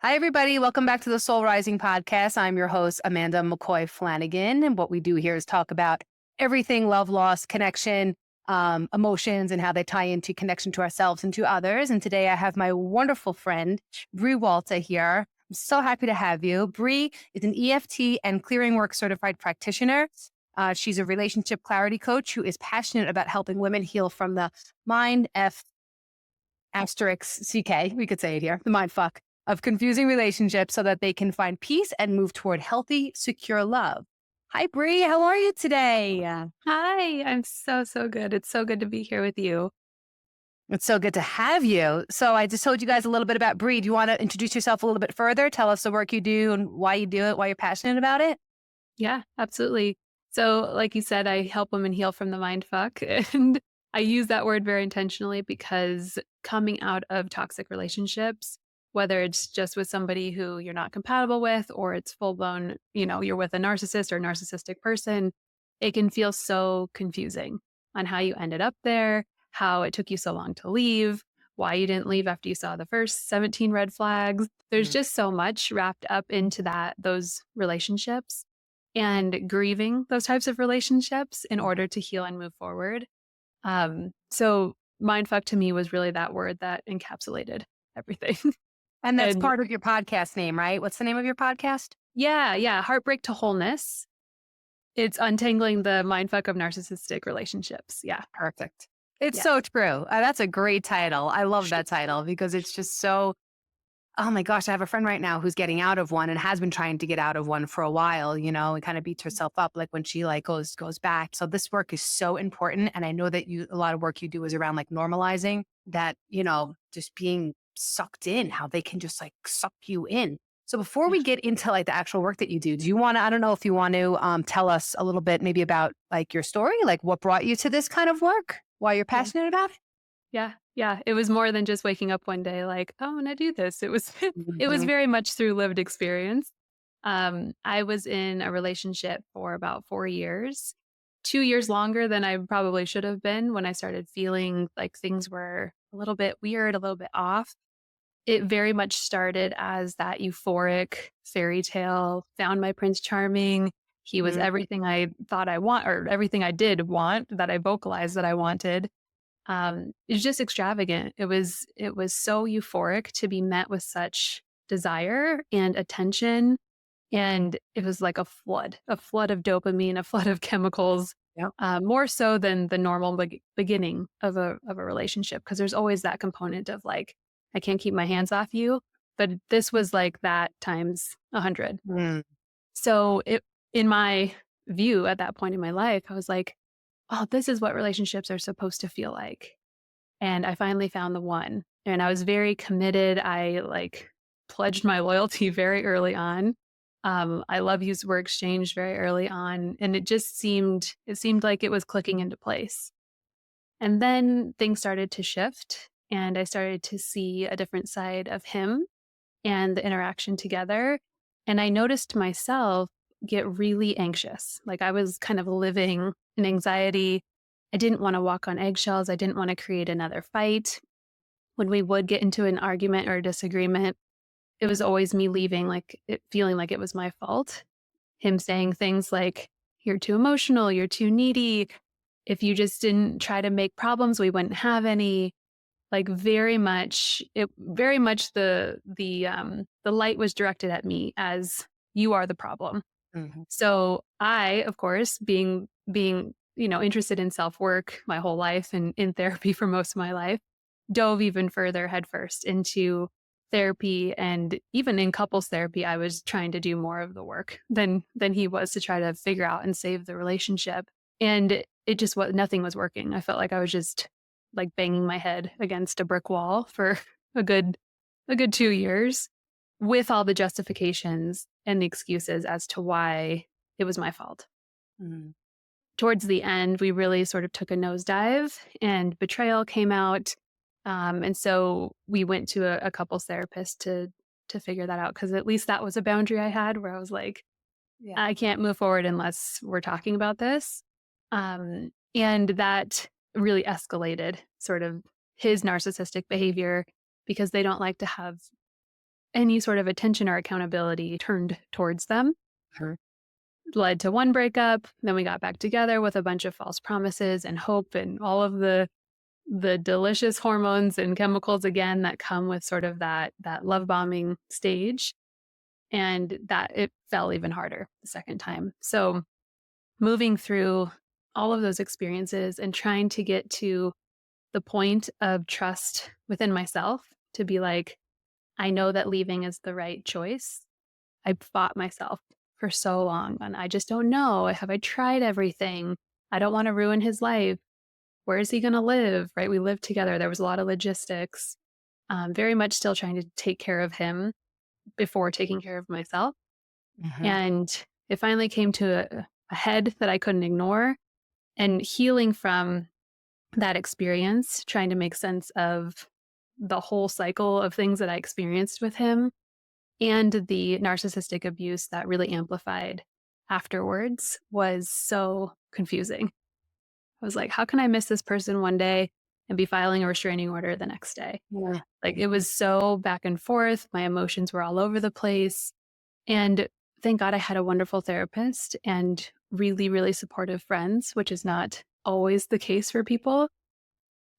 Hi, everybody. Welcome back to the Soul Rising podcast. I'm your host, Amanda McCoy Flanagan. And what we do here is talk about everything love, loss, connection, emotions, and how they tie into connection to ourselves and to others. And today I have my wonderful friend, Bre Wolta, here. I'm so happy to have you. Bre is an EFT and clearing work certified practitioner. She's a relationship clarity coach who is passionate about helping women heal from the mind asterisk CK, we could say it here, the mind fuck of confusing relationships so that they can find peace and move toward healthy, secure love. Hi, Bre. How are you today? Hi, I'm so good. It's so good to be here with you. It's so good to have you. So I just told you guys a little bit about Bre. Do you want to introduce yourself a little bit further? Tell us the work you do and why you do it, why you're passionate about it. Yeah, absolutely. So, like you said, I help women heal from the mind fuck. And I use that word very intentionally because coming out of toxic relationships, whether it's just with somebody who you're not compatible with, or it's full blown, you're with a narcissist or narcissistic person, it can feel so confusing on how you ended up there, how it took you so long to leave, why you didn't leave after you saw the first 17 red flags. There's just so much wrapped up into those relationships and grieving those types of relationships in order to heal and move forward. So mindfuck to me was really that word that encapsulated everything. And that's And part of your podcast name, right? What's the name of your podcast? yeah, heartbreak to wholeness. It's untangling the mindfuck of narcissistic relationships. Yeah. Perfect. It's Yeah. so true. That's a great title. I love that title because it's just so. Oh my gosh, I have a friend right now who's getting out of one and has been trying to get out of one for a while, and kind of beats herself up like when she like goes back. So this work is so important. And I know that a lot of work you do is around like normalizing that, just being sucked in, how they can just like suck you in. So before Yeah. we get into like the actual work that you do you want to, I don't know if you want to tell us a little bit maybe about like your story, like what brought you to this kind of work, why you're Yeah. passionate about it? Yeah. It was more than just waking up one day like, oh, I'm gonna do this. It was it was Mhm. very much through lived experience. I was in a relationship for about 4 years, 2 years longer than I probably should have been when I started feeling like things were a little bit weird, a little bit off. It very much started as that euphoric fairy tale, found my Prince Charming. He was Mhm. everything I thought I want, or everything I did want that I vocalized that I wanted. It was just extravagant. It was so euphoric to be met with such desire and attention, and it was like a flood of dopamine, a flood of chemicals, Yep. more so than the normal beginning of a relationship. Because there's always that component of like, I can't keep my hands off you, but this was like that times 100. Mm. So in my view at that point in my life, I was like, oh, this is what relationships are supposed to feel like. And I finally found the one, and I was very committed. I, like, pledged my loyalty very early on. I love yous were exchanged very early on, and it seemed like it was clicking into place. And then things started to shift, and I started to see a different side of him and the interaction together, and I noticed myself get really anxious. Like, I was kind of living in anxiety. I didn't wanna walk on eggshells, I didn't wanna create another fight. When we would get into an argument or a disagreement, it was always me leaving, like, it feeling like it was my fault. Him saying things like, "You're too emotional, you're too needy. If you just didn't try to make problems, we wouldn't have any." Like, very much the light was directed at me as, "You are the problem." Mhm. So I, of course, being, interested in self-work my whole life and in therapy for most of my life, dove even further headfirst into therapy, and even in couples therapy, I was trying to do more of the work than he was to try to figure out and save the relationship. And it just was nothing was working. I felt like I was just like banging my head against a brick wall for a good a good 2 years with all the justifications and the excuses as to why it was my fault. Mhm. Towards the end, we really sort of took a nosedive and betrayal came out. And so we went to a couples therapist to figure that out, because at least that was a boundary I had where I was like, Yeah. I can't move forward unless we're talking about this. And that really escalated sort of his narcissistic behavior, because they don't like to have any sort of attention or accountability turned towards them. Sure. Led to one breakup. Then we got back together with a bunch of false promises and hope and all of the delicious hormones and chemicals again that come with sort of that love bombing stage. And that it fell even harder the second time. So moving through all of those experiences and trying to get to the point of trust within myself to be like, I know that leaving is the right choice. I fought myself for so long and I just don't know. Have I tried everything? I don't want to ruin his life. Where is he going to live? Right? We lived together. There was a lot of logistics. Very much still trying to take care of him before taking care of myself. Mhm. And it finally came to a head that I couldn't ignore and healing from that experience, trying to make sense of the whole cycle of things that I experienced with him and the narcissistic abuse that really amplified afterwards was so confusing. I was like, how can I miss this person one day and be filing a restraining order the next day? Yeah. Like it was so back and forth. My emotions were all over the place. And thank God I had a wonderful therapist and really, really supportive friends, which is not always the case for people.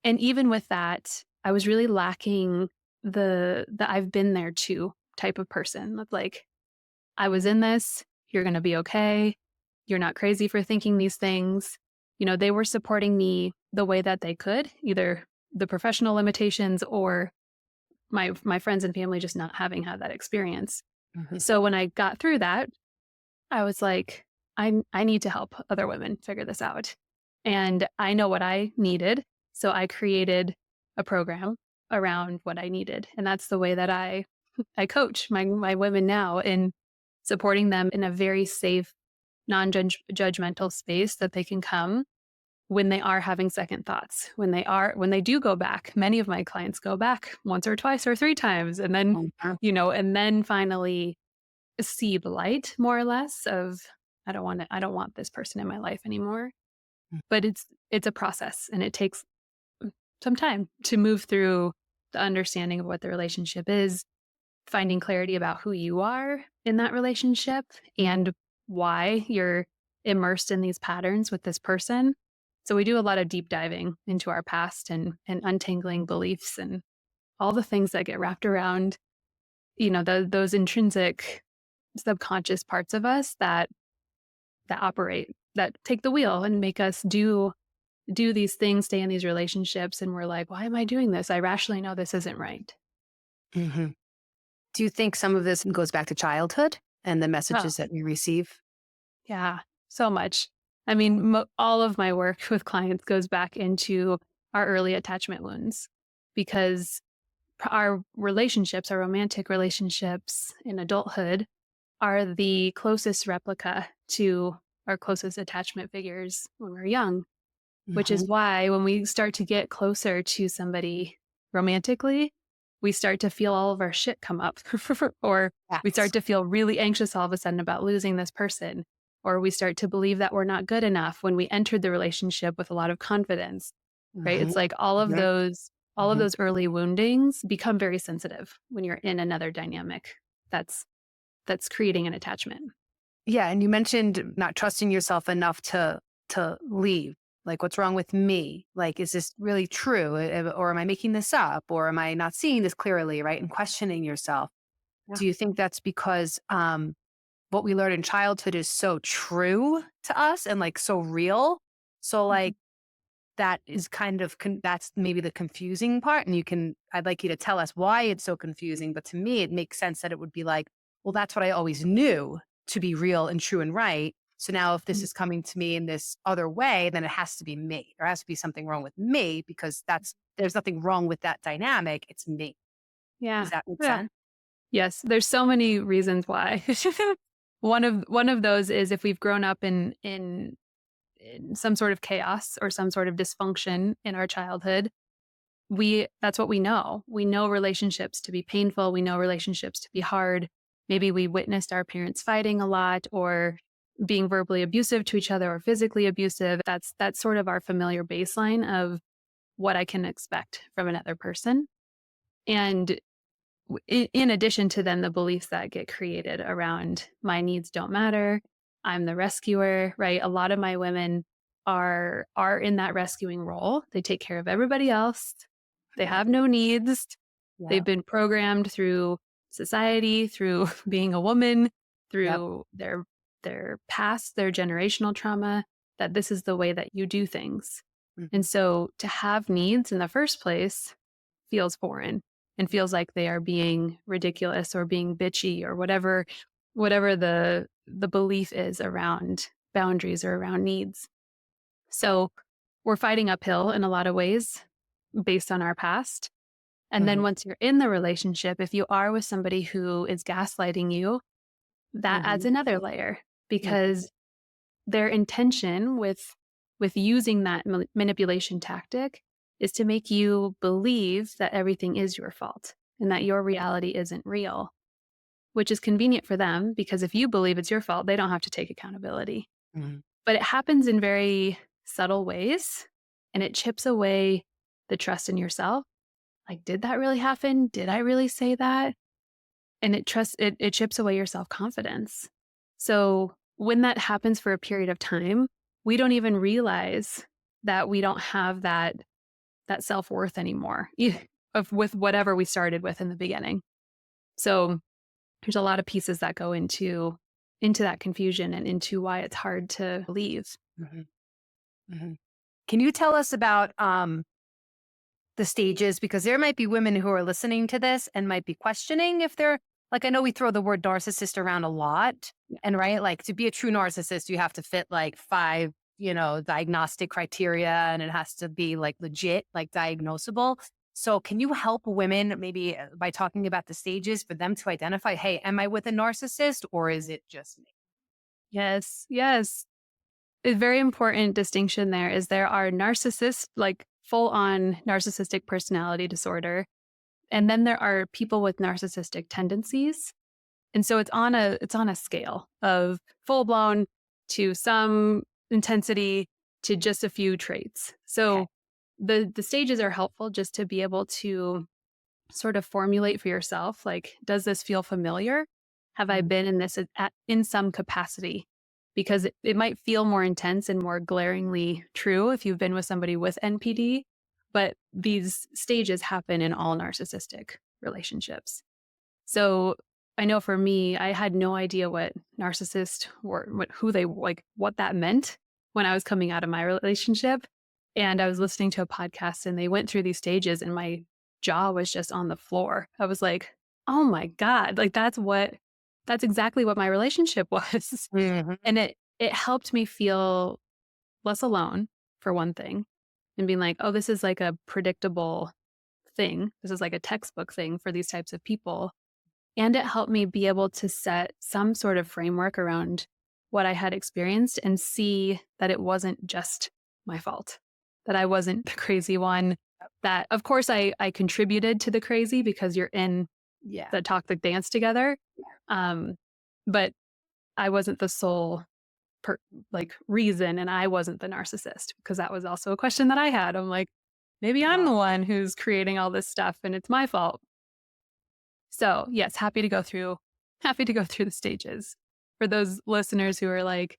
And even with that, I was really lacking the I've been there too type of person. That's like, I was in this, you're going to be okay. You're not crazy for thinking these things. You know, they were supporting me the way that they could, either the professional limitations or my friends and family just not having had that experience. Mhm. So when I got through that, I was like, I need to help other women figure this out. And I know what I needed. So I created a program around what I needed. And that's the way that I coach my women now in supporting them in a very safe, non-judgmental space that they can come when they are having second thoughts, when they do go back. Many of my clients go back once or twice or three times and then, Mhm. and then finally see the light more or less of I don't want this person in my life anymore. But it's a process and it takes some time to move through the understanding of what the relationship is, finding clarity about who you are in that relationship and why you're immersed in these patterns with this person. So we do a lot of deep diving into our past and untangling beliefs and all the things that get wrapped around, those intrinsic subconscious parts of us that operate, that take the wheel and make us do these things, stay in these relationships, and we're like, why am I doing this? I rationally know this isn't right. Mhm. Do you think some of this goes back to childhood and the Oh, messages that we receive? yeah, so much. I mean, all of my work with clients goes back into our early attachment wounds because our relationships, our romantic relationships in adulthood, are the closest replica to our closest attachment figures when we're young. Which is Mhm. why when we start to get closer to somebody romantically, we start to feel all of our shit come up, or we Yes. start to feel really anxious all of a sudden about losing this person, or we start to believe that we're not good enough when we entered the relationship with a lot of confidence, right? Mhm. It's like Yeah. all of Mhm. those early woundings become very sensitive when you're in another dynamic that's creating an attachment. Yeah, and you mentioned not trusting yourself enough to leave. Like, what's wrong with me? Like, is this really true? Or am I making this up? Or am I not seeing this clearly? Right. And questioning yourself. Yeah. Do you think that's because what we learned in childhood is so true to us and like so real? So, Mhm. like, that is kind of that's maybe the confusing part. And I'd like you to tell us why it's so confusing. But to me, it makes sense that it would be like, well, that's what I always knew to be real and true and right. So now if this is coming to me in this other way, then it has to be me. There has to be something wrong with me because there's nothing wrong with that dynamic. It's me. Does Yeah. that make Yeah. sense? Yes, there's so many reasons why. One of those is if we've grown up in some sort of chaos or some sort of dysfunction in our childhood, we that's what we know. We know relationships to be painful, we know relationships to be hard. Maybe we witnessed our parents fighting a lot or being verbally abusive to each other or physically abusive. That's sort of our familiar baseline of what I can expect from another person. And in addition to then the beliefs that get created around my needs don't matter, I'm the rescuer, right? A lot of my women are in that rescuing role. They take care of everybody else. They have no needs. Yeah. They've been programmed through society, through being a woman, Yep. through their past, their generational trauma, that this is the way that you do things. Mhm. And so to have needs in the first place feels foreign and feels like they are being ridiculous or being bitchy or whatever the belief is around boundaries or around needs. So we're fighting uphill in a lot of ways based on our past. And then Mhm. once you're in the relationship, if you are with somebody who is gaslighting you, that adds Mhm. another layer Mhm. because their intention with using that manipulation tactic is to make you believe that everything is your fault and that your reality isn't real, which is convenient for them because if you believe it's your fault, they don't have to take accountability. Mhm. But it happens in very subtle ways and it chips away the trust in yourself. Like, did that really happen? Did I really say that? And it chips away your self-confidence. So when that happens for a period of time, we don't even realize that we don't have that self-worth anymore of with whatever we started with in the beginning. So there's a lot of pieces that go into that confusion and into why it's hard to leave. Mhm. Mhm. Can you tell us about the stages? Because there might be women who are listening to this and might be questioning if they're like, I know we throw the word narcissist around a lot. Yeah. And right, like to be a true narcissist, you have to fit like five, diagnostic criteria and it has to be like legit, like diagnosable. So can you help women maybe by talking about the stages for them to identify, hey, am I with a narcissist or is it just me? Yes, yes. A very important distinction there is there are narcissists, like full on narcissistic personality disorder. And then there are people with narcissistic tendencies. And so it's on a scale of full blown to some intensity to just a few traits. Okay. So the stages are helpful just to be able to sort of formulate for yourself like, does this feel familiar? Have I Mhm. been in this in some capacity? Because it might feel more intense and more glaringly true if you've been with somebody with NPD, but these stages happen in all narcissistic relationships. So I know for me, I had no idea what narcissist or who they like, what that meant when I was coming out of my relationship. And I was listening to a podcast and they went through these stages and my jaw was just on the floor. I was like, oh my God, like that's exactly what my relationship was. Mhm. And it helped me feel less alone, for one thing, and being like, oh, this is like a predictable thing. This is like a textbook thing for these types of people. And it helped me be able to set some sort of framework around what I had experienced and see that it wasn't just my fault, that I wasn't the crazy one. That, of course, I contributed to the crazy because you're in Yeah. the toxic dance together. Um, but I wasn't the sole per, like reason, and I wasn't the narcissist because that was also a question that I had. I'm like, maybe I'm Wow. the one who's creating all this stuff and it's my fault. So, yes, happy to go through the stages. For those listeners who are like,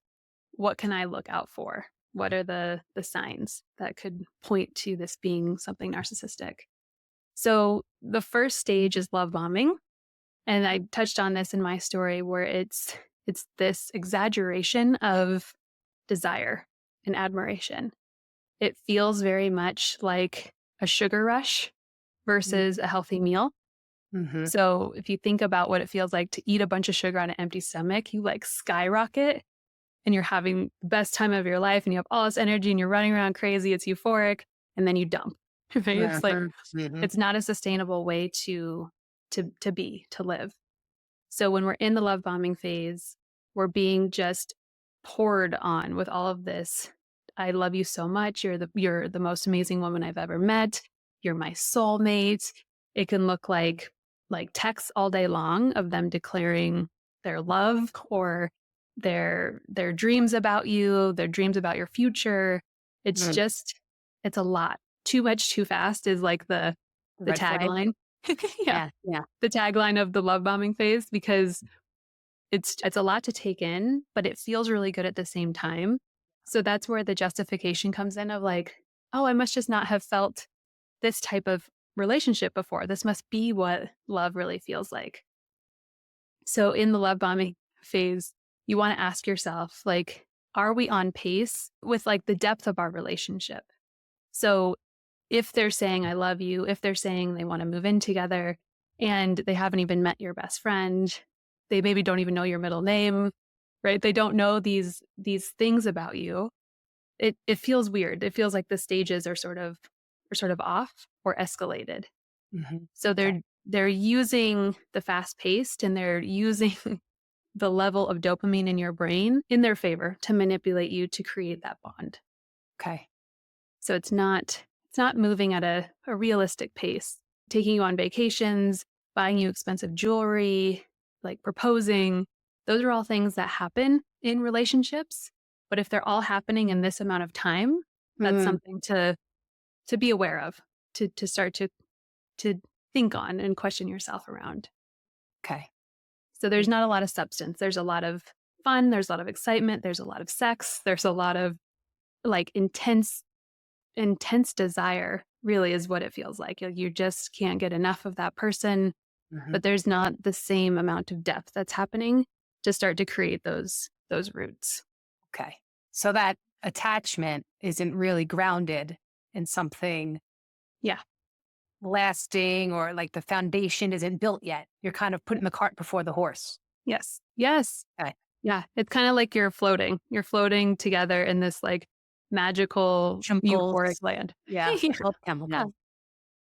what can I look out for? What are the signs that could point to this being something narcissistic? So, the first stage is love bombing, and I touched on this in my story where it's this exaggeration of desire and admiration. It feels very much like a sugar rush versus a healthy meal. Mhm. So if you think about what it feels like to eat a bunch of sugar on an empty stomach, you like skyrocket and you're having the best time of your life and you have all this energy and you're running around crazy. It's euphoric. And then you dump. Right? It's like, Mhm. Mhm. it's not a sustainable way to live. So when we're in the love bombing phase, we're being just poured on with all of this. I love you so much. You're the most amazing woman I've ever met. You're my soulmate. It can look like texts all day long of them declaring their love or their dreams about you, their dreams about your future. It's Mm. just it's a lot. Too much too fast is like the Red flag. tagline. Yeah. Yeah. Yeah. The tagline of the love bombing phase, because it's a lot to take in, but it feels really good at the same time. So that's where the justification comes in of like, oh, I must just not have felt this type of relationship before. This must be what love really feels like. So in the love bombing phase, you want to ask yourself, like, are we on pace with like the depth of our relationship? So if they're saying, I love you, if they're saying they want to move in together and they haven't even met your best friend, they maybe don't even know your middle name, right? They don't know these things about you. It feels weird. It feels like the stages are sort of off or escalated. Hmm. So Okay. they're using the fast paced and they're using the level of dopamine in your brain in their favor to manipulate you to create that bond. Okay. So it's not moving at a realistic pace. Taking you on vacations, buying you expensive jewelry, like proposing, those are all things that happen in relationships. But if they're all happening in this amount of time, that's Mm, something to be aware of, to start to think on and question yourself around. okay. So there's not a lot of substance. There's a lot of fun, there's a lot of excitement, there's a lot of sex, there's a lot of like intense desire, really is what it feels like. You just can't get enough of that person, Hmm. but there's not the same amount of depth that's happening to start to create those roots. Okay. So that attachment isn't really grounded in something Yeah. lasting, or like the foundation isn't built yet. You're kind of putting the cart before the horse. Yes. Yes. Okay. Yeah. It's kind of like you're floating. You're floating together in this like magical euphoric Chemicals. land. Yeah. Yeah. All chemicals.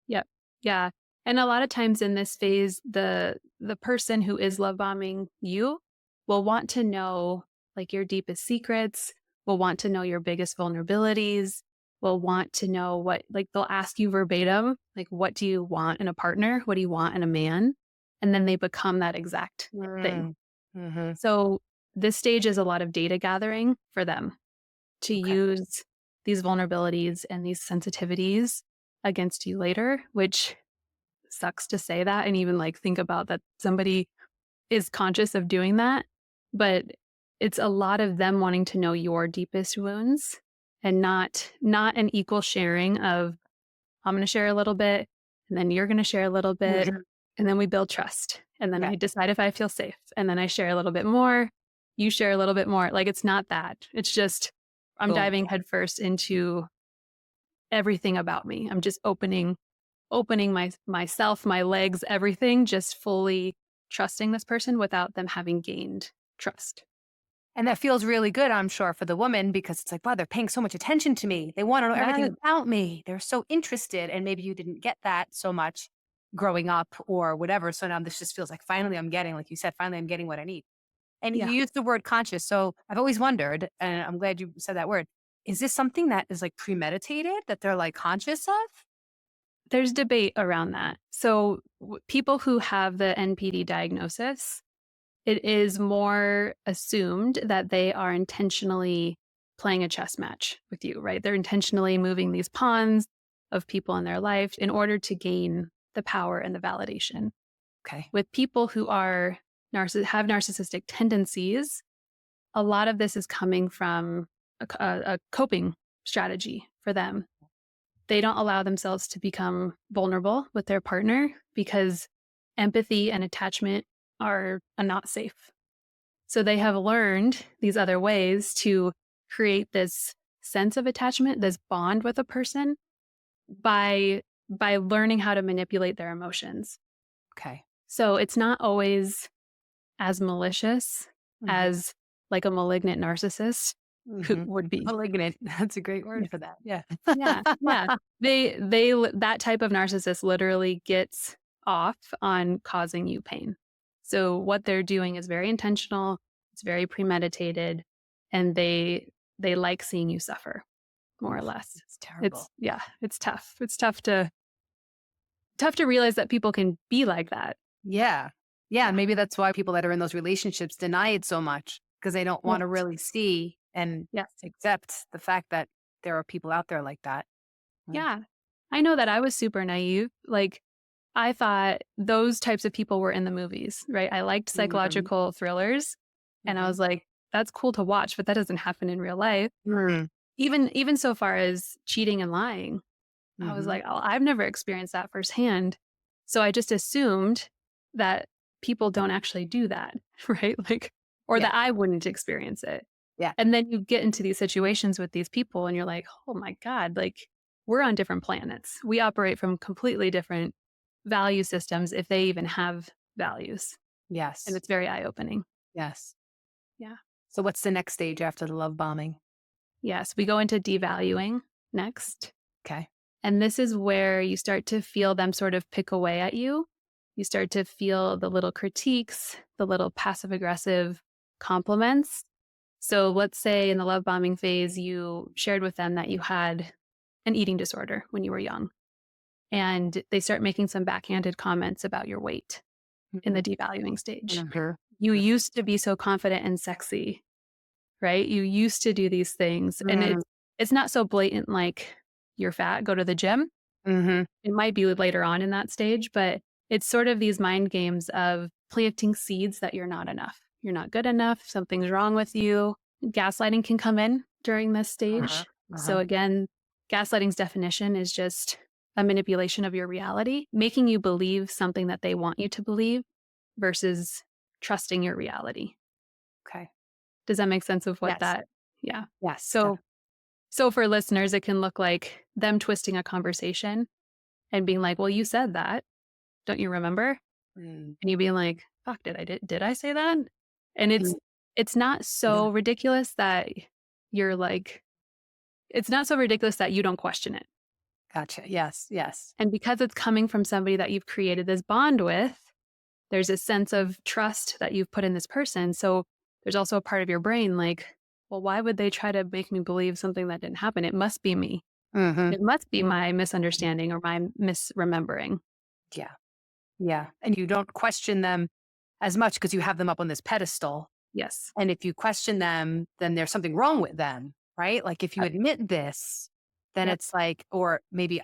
Yep. Yeah. And a lot of times in this phase, the person who is love bombing you will want to know like your deepest secrets, will want to know your biggest vulnerabilities, will want to know what like they'll ask you verbatim, like what do you want in a partner? What do you want in a man? And then they become that exact thing. Mm. Hmm. So this stage is a lot of data gathering for them to Okay. use these vulnerabilities and these sensitivities against you later, which sucks to say that and even like think about that somebody is conscious of doing that. But it's a lot of them wanting to know your deepest wounds and not an equal sharing of I'm going to share a little bit and then you're going to share a little bit Mhm. and then we build trust and then Okay. I decide if I feel safe and then I share a little bit more, you share a little bit more. Like it's not that. It's just I'm Boom. diving headfirst into everything about me. I'm just opening myself, my legs, everything, just fully trusting this person without them having gained trust. And that feels really good, I'm sure, for the woman, because it's like, wow, they're paying so much attention to me. They want to know everything Yes. about me. They're so interested. And maybe you didn't get that so much growing up or whatever. So now this just feels like finally I'm getting, like you said, finally I'm getting what I need. And you Yeah. used the word conscious. So I've always wondered, and I'm glad you said that word. Is this something that is like premeditated, that they're like conscious of? There's debate around that. So people who have the NPD diagnosis, it is more assumed that they are intentionally playing a chess match with you, right? They're intentionally moving these pawns of people in their life in order to gain the power and the validation. Okay. With people who are have narcissistic tendencies, a lot of this is coming from a coping strategy for them. They don't allow themselves to become vulnerable with their partner because empathy and attachment are not safe. So they have learned these other ways to create this sense of attachment, this bond with a person by learning how to manipulate their emotions. Okay. So it's not always as malicious Hmm. as like a malignant narcissist who Hmm. would be. Malignant. That's a great Yeah. word for that. Yeah. Yeah, yeah. That type of narcissist literally gets off on causing you pain. So what they're doing is very intentional, it's very premeditated, and they like seeing you suffer, more or Oof, less. it's terrible. It's tough. It's tough to realize that people can be like that. Yeah. Yeah. Yeah. Maybe that's why people that are in those relationships deny it so much, because they don't want to Yes. really see and Yes. accept the fact that there are people out there like that. Right. Yeah. I know that I was super naive. Like I thought those types of people were in the movies, right? I liked Mhm. psychological thrillers, and I Mhm. was like, that's cool to watch, but that doesn't happen in real life. Mm. Even so far as cheating and lying, I was Mhm. like, "Oh, I've never experienced that firsthand." So I just assumed that people don't actually do that, right? Like, or Yeah. that I wouldn't experience it. Yeah. And then you get into these situations with these people and you're like, "Oh my God, like we're on different planets. We operate from completely different value systems if they even have values." And Yes. it's very eye-opening. Yes. Yeah. So what's the next stage after the love bombing? Yes, we go into devaluing next. Okay. And this is where you start to feel them sort of pick away at you. You start to feel the little critiques, the little passive aggressive compliments. So let's say in the love bombing phase, you shared with them that you had an eating disorder when you were young, and they start making some backhanded comments about your weight in the Mhm. devaluing stage. Mhm. You used to be so confident and sexy, right? You used to do these things, and Mm. it's not so blatant like you're fat, go to the gym. Mhm. It might be later on in that stage, but it's sort of these mind games of planting seeds that you're not enough. You're not good enough. Something's wrong with you. Gaslighting can come in during this Uh-huh. stage. So, Uh-huh. again, gaslighting's definition is just a manipulation of your reality, making you believe something that they want you to believe versus trusting your reality. Okay. Does that make sense of what Yes. that? Yeah. Yes. So, so for listeners, it can look like them twisting a conversation and being like, "Well, you said that. Don't you remember?" Mm. And you being like, "Fuck, did I say that?" And Mm. it's not Yeah. so ridiculous that you're like it's not so ridiculous that you don't question it. Gotcha. Yes. Yes. And because it's coming from somebody that you've created this bond with, there's a sense of trust that you've put in this person. So there's also a part of your brain like, "Well, why would they try to make me believe something that didn't happen? It must be me. Mhm. It must be my misunderstanding or my misremembering." Yeah. Yeah. And you don't question them as much because you have them up on this pedestal. Yes. And if you question them, then there's something wrong with them, right? Like if you Yep. admit this, then Yep. it's like, or maybe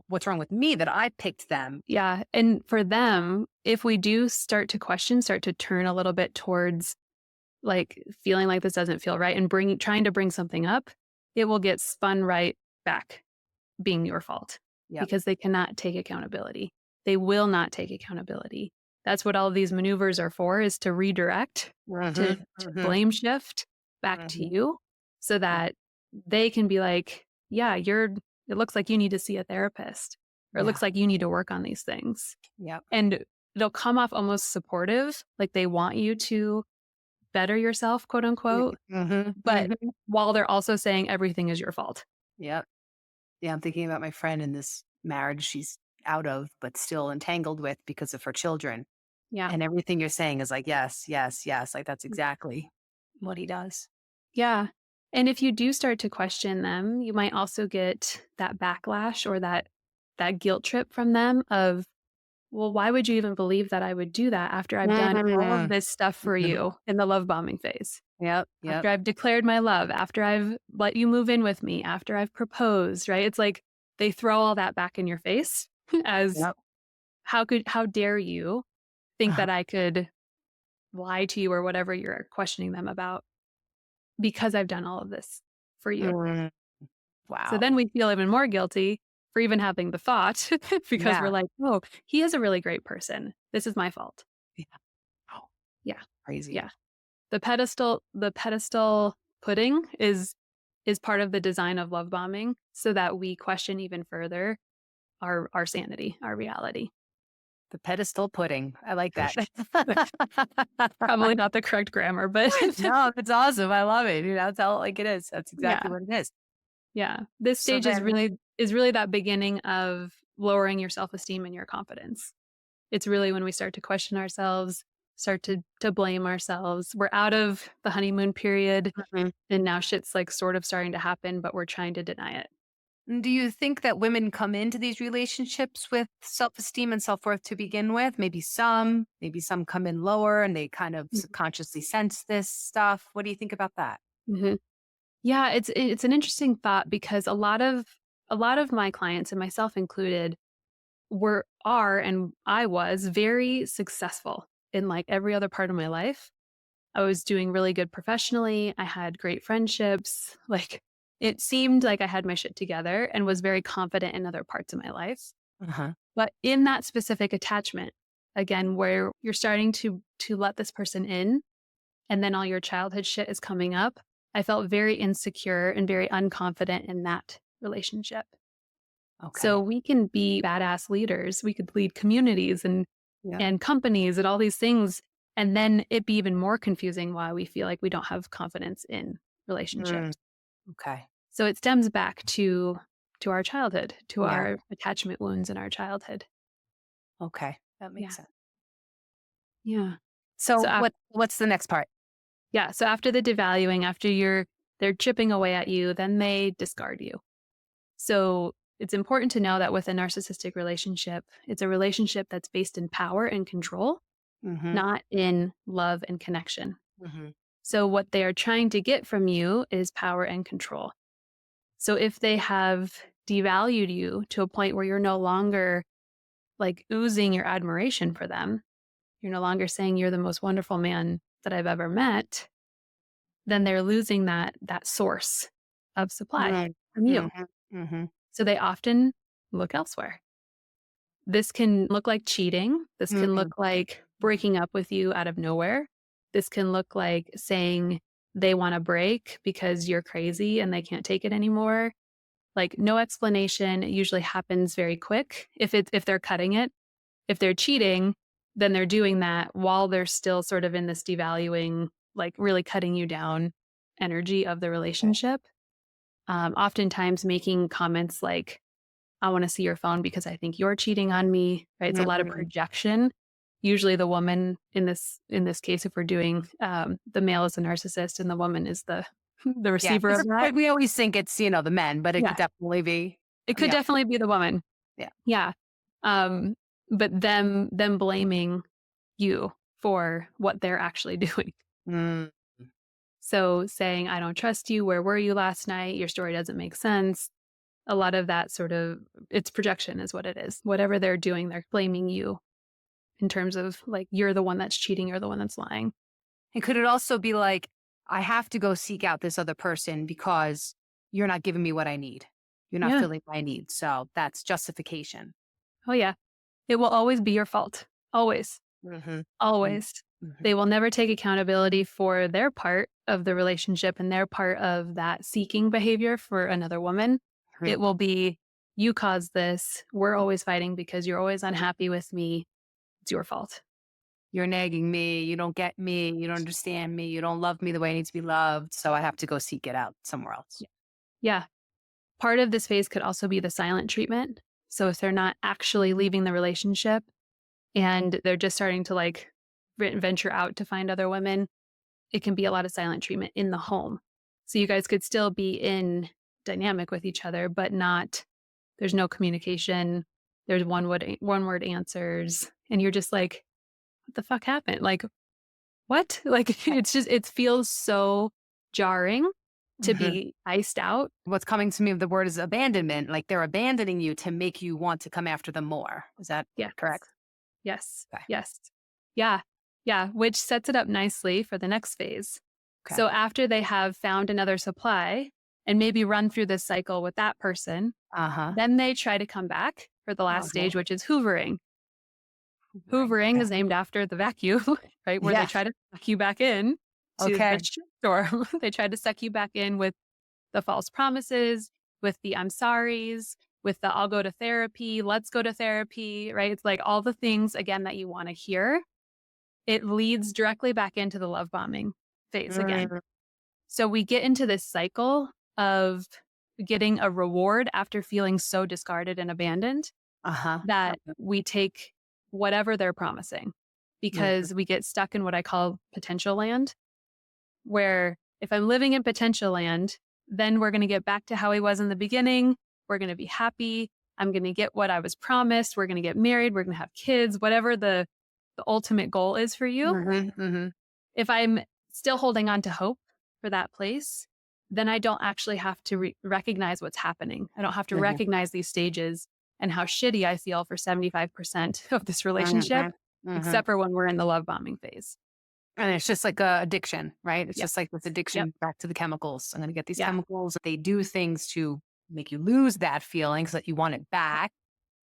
what's wrong with me that I picked them? Yeah, and for them, if we do start to question, start to turn a little bit towards, like, feeling like this doesn't feel right and trying to bring something up, it will get spun right back being your fault Yep. because they cannot take accountability. They will not take accountability. That's what all of these maneuvers are for, is to redirect, to Mhm. Mhm. blame shift back to Mhm. you so Yeah. that they can be like, "Yeah, it looks like you need to see a therapist, or it Yeah. looks like you need to work on these things." Yep. And it'll come off almost supportive, like they want you to better yourself, quote unquote, Mhm. but Mhm. while they're also saying everything is your fault. Yep. Yeah. I'm thinking about my friend in this marriage she's out of, but still entangled with because of her children. Yeah. And everything you're saying is like, yes, yes, yes. Like that's exactly what he does. Yeah. And if you do start to question them, you might also get that backlash or that guilt trip from them of, "Well, why would you even believe that I would do that after I've done all of Mhm. this stuff for Mhm. you in the love bombing phase? Yep. Yep. After I've declared my love, after I've let you move in with me, after I've proposed," right? It's like they throw all that back in your face as, Yep. how dare you think Uh-huh. that I could lie to you or whatever you're questioning them about because I've done all of this for you. Mhm. So Wow. then we feel even more guilty for even having the thought because we're Yeah. like, "Oh, he is a really great person. This is my fault." Yeah. Oh, Yeah. crazy. Yeah. The pedestal pudding is part of the design of love bombing so that we question even further our sanity, our reality. The pedestal pudding. I like that. Probably not the correct grammar, but No, it's awesome. I love it. Tell it like it is. That's exactly yeah. what it is. Yeah. This So stage is then, really that beginning of lowering your self-esteem and your confidence. It's really when we start to question ourselves, start to blame ourselves. We're out of the honeymoon period mhm. and now shit's like sort of starting to happen, but we're trying to deny it. Do you think that women come into these relationships with self-esteem and self-worth to begin with? Maybe some come in lower and they kind of subconsciously sense this stuff. What do you think about that? Mhm. Yeah, it's an interesting thought because a lot of my clients and myself included, and I was very successful in like every other part of my life. I was doing really good professionally. I had great friendships. Like it seemed like I had my shit together and was very confident in other parts of my life. Uh-huh. But in that specific attachment, again, where you're starting to let this person in and then all your childhood shit is coming up, I felt very insecure and very unconfident in that relationship. So Okay. we can be badass leaders. We could lead communities Yeah. and companies and all these things. And then it be even more confusing why we feel like we don't have confidence in Mm, relationships. okay. So it stems back to our childhood, to Yeah. our attachment wounds in our childhood. Okay. That makes Yeah. sense. Yeah. So So what's the next part? yeah, so after the devaluing, after they're chipping away at you, then they discard you. So it's important to know that with a narcissistic relationship, it's a relationship that's based in power and control, Mm-hmm. not in love and connection. Mm-hmm. So what they are trying to get from you is power and control. So if they have devalued you to a point where you're no longer like oozing your admiration for them, you're no longer saying you're the most wonderful man that I've ever met, then they're losing that source of supply Mm, from you. mhm, mhm. So they often look elsewhere. This can look like cheating. This can Mm, look like breaking up with you out of nowhere. This can look like saying they want a break because you're crazy and they can't take it anymore. Like no explanation. It usually happens very quick if they're cutting it. If they're cheating, then they're doing that while they're still sort of in this devaluing, like really cutting you down energy of the okay. relationship. Oftentimes making comments like, I want to see your phone because I think you're cheating on me, right? It's a lot of Mm, projection. Usually the woman in this case, if we're doing the male is a narcissist and the woman is the the yeah, receiver 'cause of that. but we always think it's, the men, but it Yeah. could definitely be It could yeah, definitely be the woman. yeah. Yeah. Um, but them blaming you for what they're actually doing. Mm, So saying, I don't trust you. Where were you last night? Your story doesn't make sense. A lot of that sort of it's projection is what it is. Whatever they're doing, they're blaming you in terms of like you're the one that's cheating, you're the one that's lying. and could it also be like, I have to go seek out this other person because you're not giving me what I need. You're not Yeah. filling my needs, so that's justification. Oh yeah. It will always be your fault. Always. Mhm, mm, Always. mhm, They will never take accountability for their part of the relationship and their part of that seeking behavior for another woman. mhm. It will be, you caused this. We're always fighting because you're always unhappy with me. It's your fault. You're nagging me, you don't get me, you don't understand me, you don't love me the way I need to be loved, so I have to go seek it out somewhere else. Yeah. Yeah. Part of this phase could also be the silent treatment. So if they're not actually leaving the relationship and they're just starting to like venture out to find other women, it can be a lot of silent treatment in the home. So you guys could still be in dynamic with each other, but not, there's no communication. There's one word answers. And you're just like, what the fuck happened? Like, what? Like, it's just, it feels so jarring to Mhm. be iced out. What's coming to me of the word is abandonment, like they're abandoning you to make you want to come after them more. Is that Yes. correct? Yes. Okay. Yes. Yeah. Yeah. Which sets it up nicely for the next phase. Okay. So after they have found another supply and maybe run through this cycle with that person, Uh-huh. then they try to come back for the last Uh-huh. stage, which is hoovering. Right. Hoovering Okay. is named after the vacuum, right? Where they Yeah. try to suck you back in to the Okay. shit storm. They try to suck you back in with the false promises, with the I'm sorries, with the I'll go to therapy, let's go to therapy, right? It's like all the things again that you want to hear. It leads directly back into the love bombing phase again. Mm, So we get into this cycle of getting a reward after feeling so discarded and abandoned uh-huh. that Okay. we take whatever they're promising Mhm. because we get stuck in what I call potential land, where if I'm living in potential land, then we're going to get back to how he was in the beginning. We're going to be happy. I'm going to get what I was promised. We're going to get married. We're going to have kids, whatever the ultimate goal is for you. Mhm, mhm. If I'm still holding on to hope for that place, then I don't actually have to recognize what's happening. I don't have to Mhm. recognize these stages and how shitty I feel for 75% of this relationship, Mhm. Mhm. except for when we're in the love bombing phase. And it's just like a addiction, right? It's Yep. just like this Yep. addiction back to the chemicals. I'm going to get these Yeah. chemicals. They do things to make you lose that feeling so that you want it back.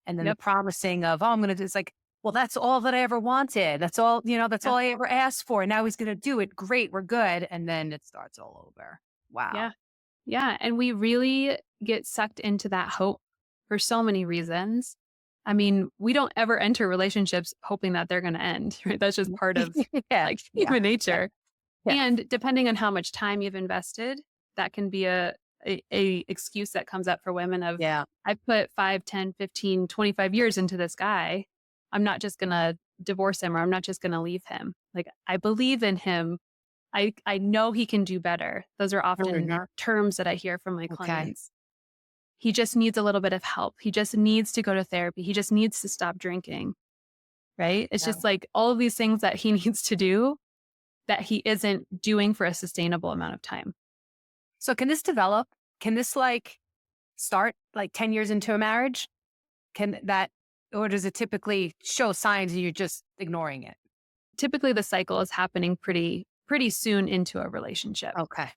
And then the Yep. promising of, oh, I'm going to do, it's like, well, that's all that I ever wanted. That's all, that's Yeah. all I ever asked for. Now he's going to do it. Great. We're good. And then it starts all over. Wow. Yeah. Yeah. And we really get sucked into that hope for so many reasons. I mean, we don't ever enter relationships hoping that they're going to end, right? That's just part of Yeah. like Yeah. human Yeah. nature. Yeah. And depending on how much time you've invested, that can be a excuse that comes up for women of, Yeah. I put 5, 10, 15, 25 years into this guy. I'm not just going to divorce him or I'm not just going to leave him. Like, I believe in him. I know he can do better. Those are often Mhm. terms that I hear from my Okay. clients. He just needs a little bit of help. He just needs to go to therapy. He just needs to stop drinking, right? It's Yeah. just like all of these things that he needs to do that he isn't doing for a sustainable amount of time. So can this develop? Can this like start like 10 years into a marriage? Can that, or does it typically show signs and you're just ignoring it? Typically the cycle is happening pretty soon into a relationship. Okay.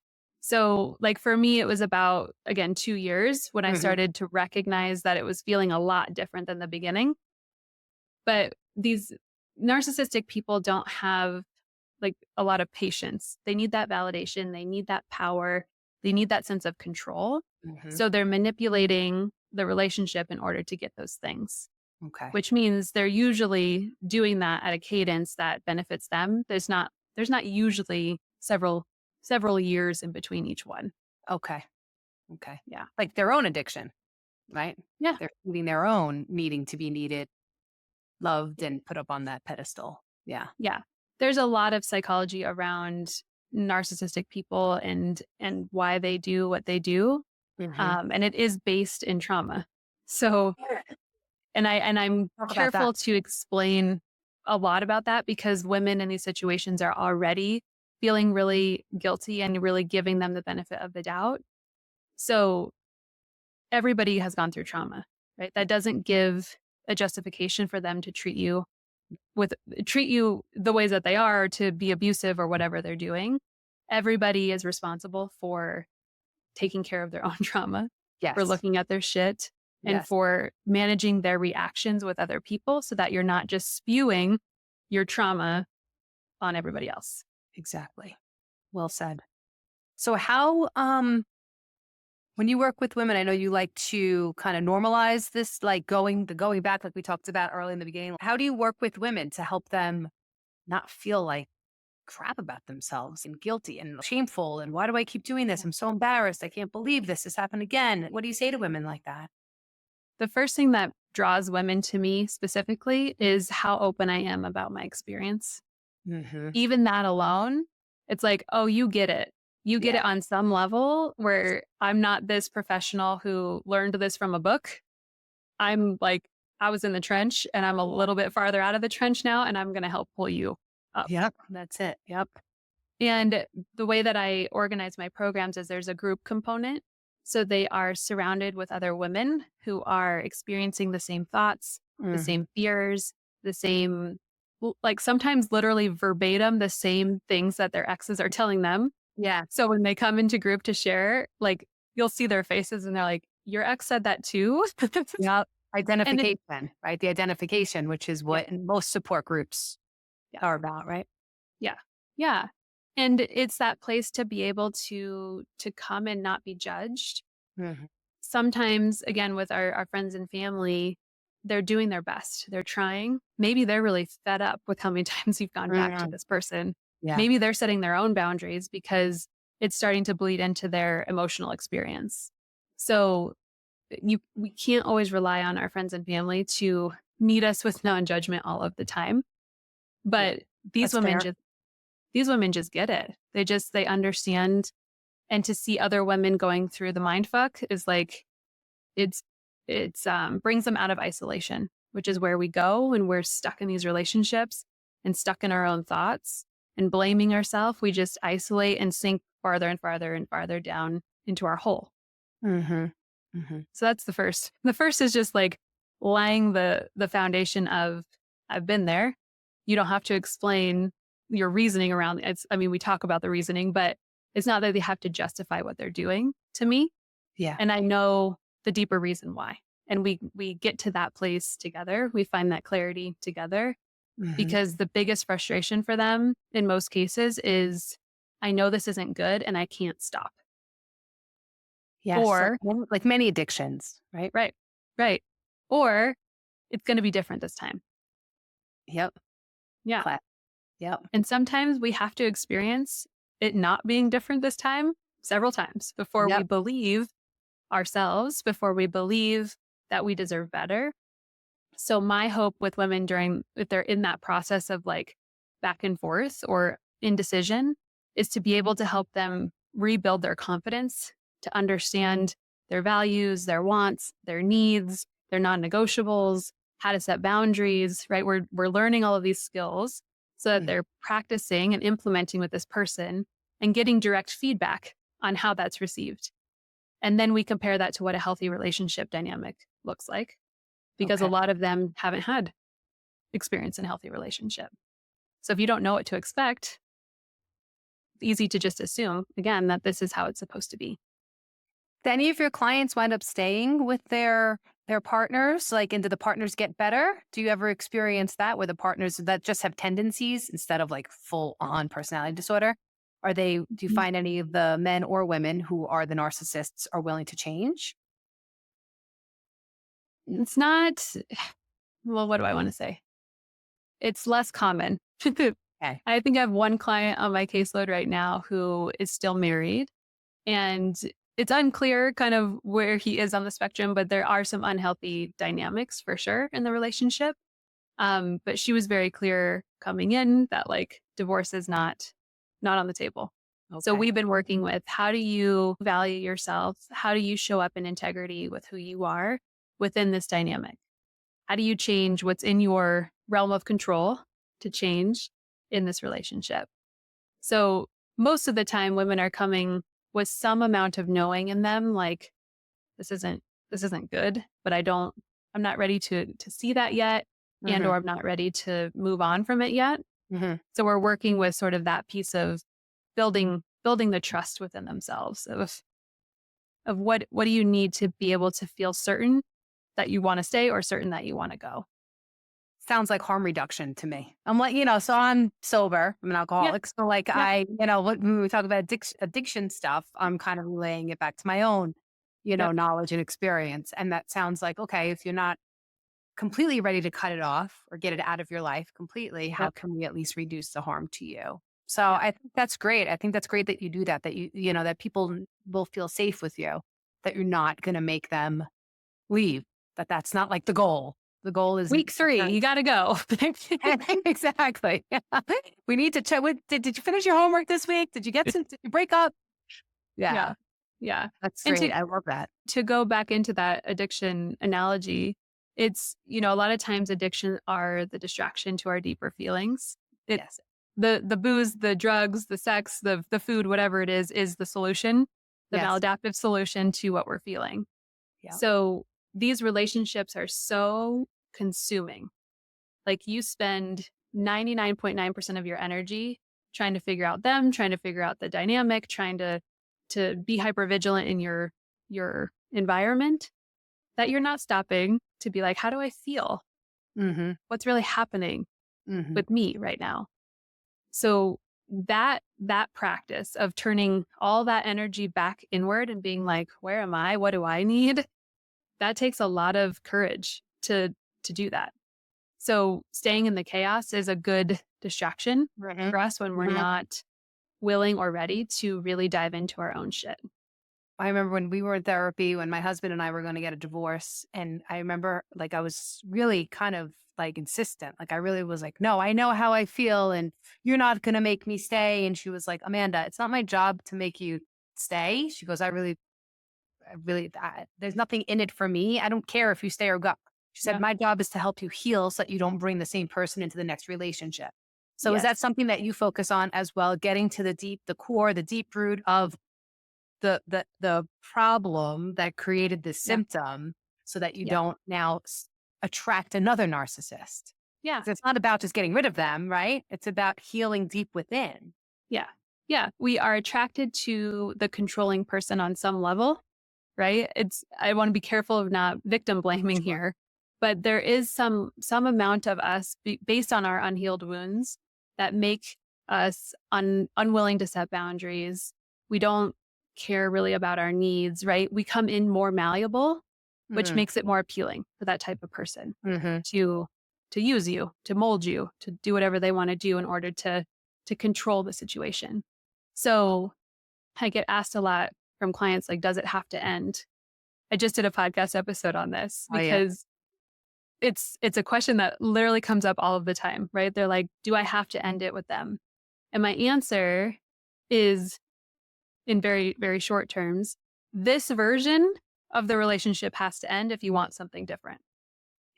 So, like for me, it was about, again, 2 years when I Mhm. started to recognize that it was feeling a lot different than the beginning. But these narcissistic people don't have like a lot of patience. They need that validation, they need that power, they need that sense of control. Mhm. So they're manipulating the relationship in order to get those things, Okay. which means they're usually doing that at a cadence that benefits them. There's not usually several years in between each one. Okay. Okay. Yeah. Like their own addiction, right? Yeah. They're feeding their own needing to be needed, loved, and put up on that pedestal. Yeah. Yeah. There's a lot of psychology around narcissistic people and why they do what they do. Mhm. And it is based in trauma. So, and I'm Talk about that. careful to explain a lot about that because women in these situations are already feeling really guilty and really giving them the benefit of the doubt. So everybody has gone through trauma, right? That doesn't give a justification for them to treat you the ways that they are, to be abusive or whatever they're doing. Everybody is responsible for taking care of their own trauma, for Yes. looking at their shit, and Yes. for managing their reactions with other people so that you're not just spewing your trauma on everybody else. Exactly. Well said. So how when you work with women, I know you like to kind of normalize this, like going back, like we talked about early in the beginning. How do you work with women to help them not feel like crap about themselves and guilty and shameful? And why do I keep doing this? I'm so embarrassed. I can't believe this happened again. What do you say to women like that? The first thing that draws women to me specifically is how open I am about my experience. Hmm. Even that alone, it's like, oh, you get it. You get Yeah. it on some level where I'm not this professional who learned this from a book. I'm like, I was in the trench and I'm a little bit farther out of the trench now, and I'm going to help pull you up. Yep. That's it. Yep. And the way that I organize my programs is there's a group component. So they are surrounded with other women who are experiencing the same thoughts, the Hmm. same fears, the same, like sometimes literally verbatim, the same things that their exes are telling them. Yeah. So when they come into group to share, like you'll see their faces and they're like, your ex said that too. Yep. And it, Identification, right? The identification, which is yeah, what most support groups yeah, are about, right? yeah, yeah. And it's that place to be able to come and not be judged. Hmm. Sometimes, again, with our friends and family, they're doing their best. They're trying. Maybe they're really fed up with how many times you've gone back to Hmm. this person. Yeah. Maybe they're setting their own boundaries because it's starting to bleed into their emotional experience. So we can't always rely on our friends and family to meet us with non-judgment all of the time. Yeah. But these That's women fair. just these women just get it. They understand, and to see other women going through the mind fuck is like it's brings them out of isolation, which is where we go when we're stuck in these relationships and stuck in our own thoughts and blaming ourselves. We just isolate and sink farther and farther and farther down into our hole. Hmm. Hmm. So that's the first. The first is just like laying the foundation of, I've been there. You don't have to explain your reasoning around it. I mean, we talk about the reasoning, but it's not that they have to justify what they're doing to me. Yeah. And I know the deeper reason why. And we get to that place together. We find that clarity together, Hmm. because the biggest frustration for them in most cases is, I know this isn't good and I can't stop. Yes. Or, Like many addictions, right? right, right. Or it's going to be different this time. Yep. Yeah. Class. Yep. And sometimes we have to experience it not being different this time several times before we Yep. believe ourselves, before we believe that we deserve better. So my hope with women during, if they're in that process of like back and forth or indecision, is to be able to help them rebuild their confidence, to understand their values, their wants, their needs, their non-negotiables, how to set boundaries, right? We're learning all of these skills so that Mhm. they're practicing and implementing with this person and getting direct feedback on how that's received. And then we compare that to what a healthy relationship dynamic looks like, because a Okay. lot of them haven't had experience in a healthy relationship. So if you don't know what to expect, it's easy to just assume, again, that this is how it's supposed to be. Do any of your clients wind up staying with their partners? Like, and do the partners get better? Do you ever experience that where the partners that just have tendencies instead of like full on personality disorder? Do you Mm. find any of the men or women who are the narcissists are willing to change? It's not, well, what do I want to say? It's less common. Okay. I think I have one client on my caseload right now who is still married, and it's unclear kind of where he is on the spectrum, but there are some unhealthy dynamics for sure in the relationship. But she was very clear coming in that like divorce is not on the table. So Okay. we've been working with, how do you value yourself? How do you show up in integrity with who you are within this dynamic? How do you change what's in your realm of control to change in this relationship? So most of the time women are coming with some amount of knowing in them, like this isn't this isn't good, but I'm not ready to see that yet, and Hmm. or I'm not ready to move on from it yet. Hmm. So we're working with sort of that piece of building the trust within themselves of what do you need to be able to feel certain that you want to stay or certain that you want to go. Sounds like harm reduction to me. I'm like, so I'm sober. I'm an Yeah. alcoholic. So like Yeah. when we talk about addiction stuff, I'm kind of relaying it back to my own, Yep. knowledge and experience. And that sounds like, okay, if you're not completely ready to cut it off or get it out of your life completely, how Yep. can we at least reduce the harm to you? So Yep. I think that's great. I think that's great that you do that, that that people will feel safe with you, that you're not going to make them leave, that that's not like the goal. The goal isn't Week 3, you got to go. exactly. We need to check. Did you finish your homework this week? Did you break up? Yeah. Yeah, Yeah. that's And great. I love that. to go back into that addiction analogy, it's, a lot of times addiction are the distraction to our deeper feelings. Yes. It's the booze, the drugs, the sex, the food, whatever it is the solution, the Yes. maladaptive solution to what we're feeling. Yeah. So these relationships are so consuming. Like you spend 99.9% of your energy trying to figure out them, trying to figure out the dynamic, trying to be hyper vigilant in your environment, that you're not stopping to be like, how do I feel? Mm-hmm. What's really happening Mm-hmm. with me right now? So that practice of turning all that energy back inward and being like, where am I? What do I need? That takes a lot of courage to do that. So staying in the chaos is a good distraction Mm-hmm. for us when we're not willing or ready to really dive into our own shit. I remember when we were in therapy, when my husband and I were going to get a divorce. And I remember like I was really kind of like insistent. Like I really was like, no, I know how I feel and you're not going to make me stay. And she was like, Amanda, it's not my job to make you stay. She goes, there's nothing in it for me. I don't care if you stay or go. She said, Yeah. my job is to help you heal so that you don't bring the same person into the next relationship. So is that Yes. something that you focus on as well? Getting to the core, the deep root of the problem that created this Yeah. symptom so that you Yep. don't now attract another narcissist. Yeah. 'Cause it's not about just getting rid of them, right? It's about healing deep within. Yeah. Yeah. We are attracted to the controlling person on some level, right? I want to be careful of not victim blaming Sure. here, but there is some amount of us based on our unhealed wounds that make us unwilling to set boundaries. We don't care really about our needs, right? We come in more malleable, which Mm. makes it more appealing for that type of person Mhm. to use you, to mold you, to do whatever they want to do in order to control the situation. So I get asked a lot from clients, like, does it have to end? I just did a podcast episode on this Oh, yeah. because it's a question that literally comes up all of the time, right? They're like, do I have to end it with them? And my answer is, in very, very short terms, this version of the relationship has to end if you want something different.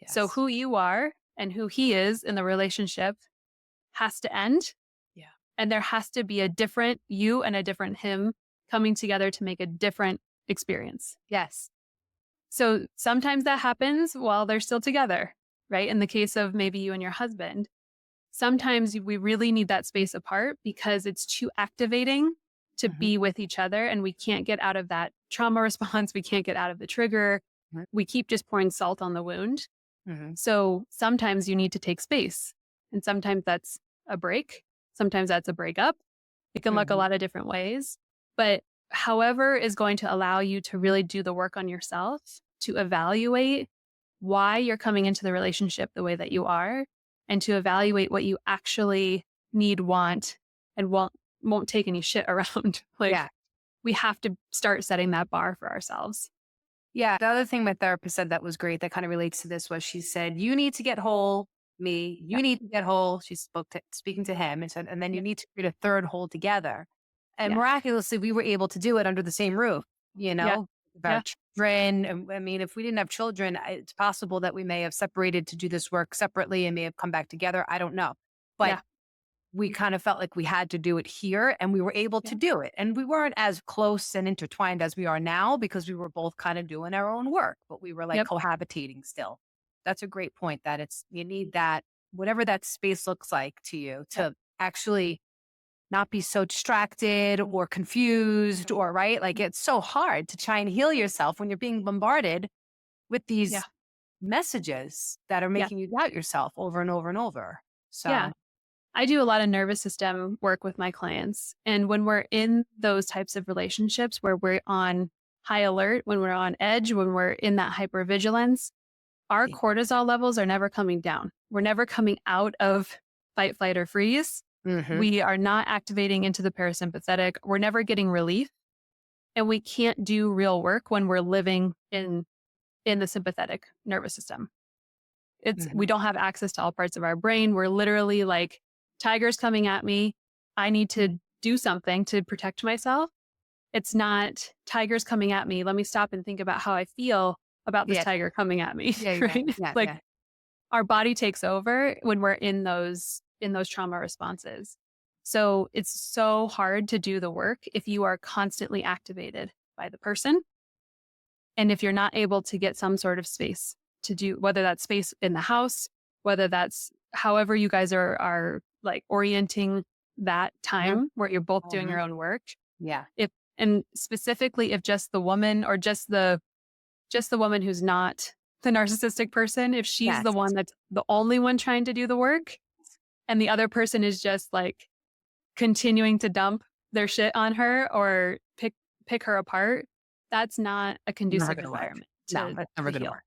So Yes. who you are and who he is in the relationship has to end. Yeah. And there has to be a different you and a different him coming together to make a different experience. Yes. So sometimes that happens while they're still together, right? In the case of maybe you and your husband, sometimes we really need that space apart because it's too activating to Mhm. be with each other and we can't get out of that trauma response. We can't get out of the trigger. Right. We keep just pouring salt on the wound. Mhm. So sometimes you need to take space. And sometimes that's a break. Sometimes that's a breakup. It can look a Mhm. lot of different ways. But however is going to allow you to really do the work on yourself, to evaluate why you're coming into the relationship the way that you are, and to evaluate what you actually need, want, and won't take any shit around. Yeah. Like, we have to start setting that bar for ourselves. Yeah. The other thing my therapist said that was great that kind of relates to this was she said, you need to get whole, me, Yeah. you need to get whole. She speaking to him and said, and then you Yeah. need to create a third whole together. And Yeah. miraculously, we were able to do it under the same roof, Yeah. with our Yeah. children. And I mean, if we didn't have children, it's possible that we may have separated to do this work separately and may have come back together. I don't know. But Yeah. we kind of felt like we had to do it here and we were able Yeah. to do it. And we weren't as close and intertwined as we are now because we were both kind of doing our own work, but we were like Yep. cohabitating still. That's a great point that you need that, whatever that space looks like to you Yep. to actually not be so distracted or confused or right. Like it's so hard to try and heal yourself when you're being bombarded with Yeah. these messages that are Yeah. making you doubt yourself over and over and over. Yeah. So, I do a lot of nervous system work with my clients. And when we're in those types of relationships where we're on high alert, when we're on edge, when we're in that hypervigilance, our yeah. cortisol levels are never coming down. We're never coming out of fight, flight, or freeze. Mhm. We are not activating into the parasympathetic. We're never getting relief. And we can't do real work when we're living in the sympathetic nervous system. We Mhm. don't have access to all parts of our brain. We're literally like, tiger's coming at me. I need to do something to protect myself. It's not tiger's coming at me. Let me stop and think about how I feel about this Yeah. tiger coming at me. Yeah, yeah, Right? yeah, Like yeah. our body takes over when we're in those trauma responses. So it's so hard to do the work if you are constantly activated by the person. And if you're not able to get some sort of space to do, whether that's space in the house, whether that's however you guys are like orienting that Mhm, time where you're both doing mhm. your own work. Yeah. If and specifically if just the woman or just the woman who's not the narcissistic person, if she's the Yes. one that's the only one trying to do the work and the other person is just like continuing to dump their shit on her or pick her apart, that's not a Never conducive gonna work. environment No, that's never to gonna heal. work.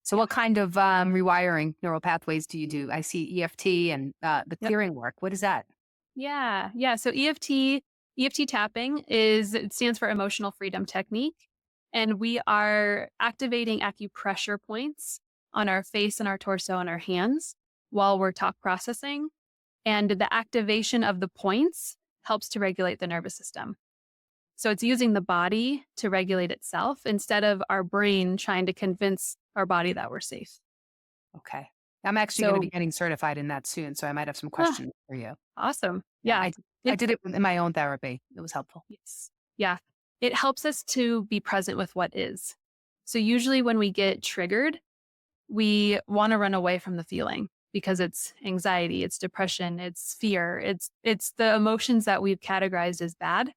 So Yeah. what kind of, rewiring neural pathways do you do? I see EFT and, the Yep. clearing work. What is that? Yeah. Yeah. So EFT tapping it stands for emotional freedom technique. And we are activating acupressure points on our face and our torso and our hands while we're talk processing. And the activation of the points helps to regulate the nervous system. So it's using the body to regulate itself instead of our brain trying to convince our body that we're safe. Okay. I'm actually gonna be So, getting certified in that soon, so I might have some ah, questions for you. awesome. Yeah, Yeah. I It, did it in my own therapy. It was helpful. yes. Yeah. It helps us to be present with what is. So usually when we get triggered, we want to run away from the feeling because it's anxiety, it's depression, it's fear, it's the emotions that we've categorized as bad.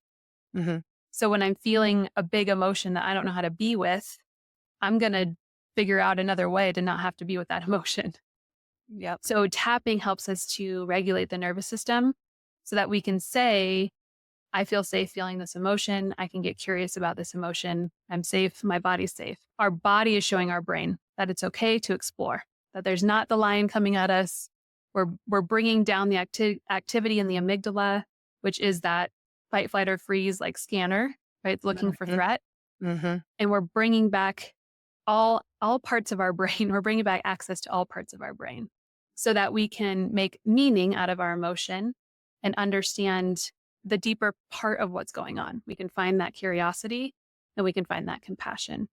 Hmm. So when I'm feeling a big emotion that I don't know how to be with, I'm going to figure out another way to not have to be with that emotion. Yep. So tapping helps us to regulate the nervous system so that we can say, I feel safe feeling this emotion. I can get curious about this emotion. I'm safe. My body's safe. Our body is showing our brain that it's okay to explore, that there's not the lion coming at us. We're bringing down the activity in the amygdala, which is that fight, flight, or freeze like scanner, right? Looking for Hmm. threat. Hmm. And we're bringing back all parts of our brain. We're bringing back access to all parts of our brain so that we can make meaning out of our emotion and understand the deeper part of what's going on. We can find that curiosity and we can find that compassion.